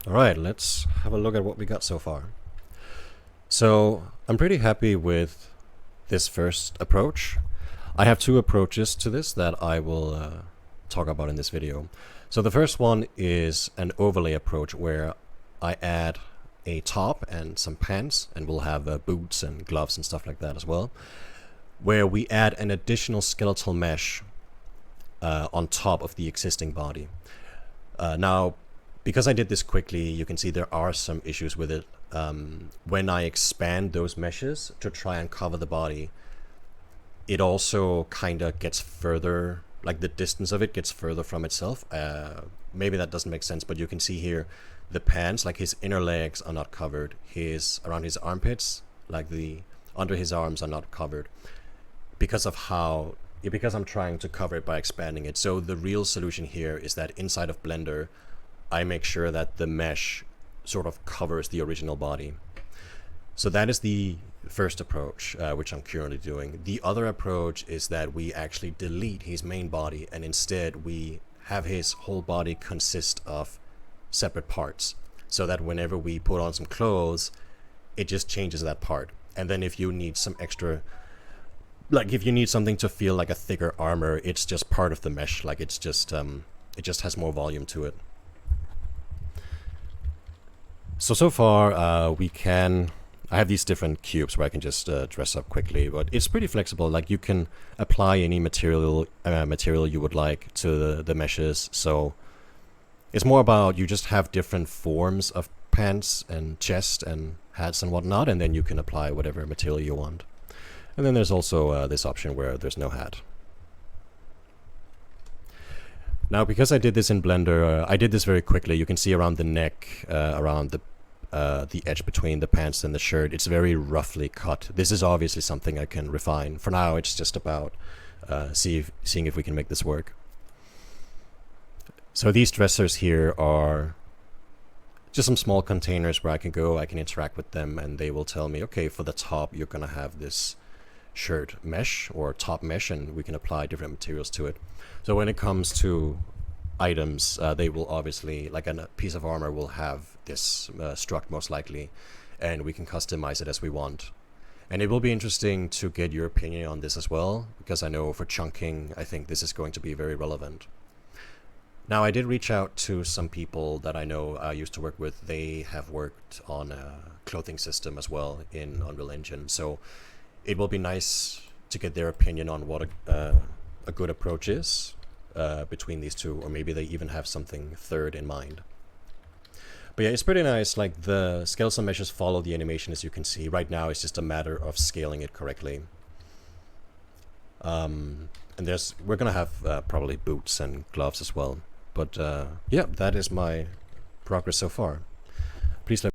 Alright, let's have a look at what we got so far. So I'm pretty happy with this first approach. I have two approaches to this that I will talk about in this video. So the first one is an overlay approach where I add a top and some pants, and we'll have boots and gloves and stuff like that as well, where we add an additional skeletal mesh on top of the existing body. Now, because I did this quickly, you can see there are some issues with it. When I expand those meshes to try and cover the body, it also kind of gets further, like the distance of it gets further from itself. Maybe that doesn't make sense, but you can see here the pants, like his inner legs are not covered. Around his armpits, like the under his arms are not covered because I'm trying to cover it by expanding it. So the real solution here is that inside of Blender, I make sure that the mesh sort of covers the original body. So that is the first approach, which I'm currently doing. The other approach is that we actually delete his main body, and instead we have his whole body consist of separate parts, so that whenever we put on some clothes, it just changes that part. And then if you need some extra, like if you need something to feel like a thicker armor, it's just part of the mesh. Like it just has more volume to it. So far, I have these different cubes where I can just dress up quickly, but it's pretty flexible. Like you can apply any material you would like to the meshes. So it's more about you just have different forms of pants and chest and hats and whatnot, and then you can apply whatever material you want. And then there's also this option where there's no hat. Now, because I did this in Blender, I did this very quickly. You can see around the neck, around the edge between the pants and the shirt, it's very roughly cut. This is obviously something I can refine. For now, it's just about seeing if we can make this work. So these dressers here are just some small containers where I can interact with them, and they will tell me, okay, for the top, you're gonna have this shirt mesh or top mesh, and we can apply different materials to it. So when it comes to items, they will obviously, like a piece of armor will have this struct most likely, and we can customize it as we want. And it will be interesting to get your opinion on this as well, because I know for chunking, I think this is going to be very relevant. Now, I did reach out to some people that I know I used to work with. They have worked on a clothing system as well in Unreal Engine, so it will be nice to get their opinion on what a good approach is between these two, or maybe they even have something third in mind. But yeah, it's pretty nice. Like the skeletal meshes follow the animation, as you can see. Right now, it's just a matter of scaling it correctly. And we're gonna have probably boots and gloves as well. But yeah, that is my progress so far. Please let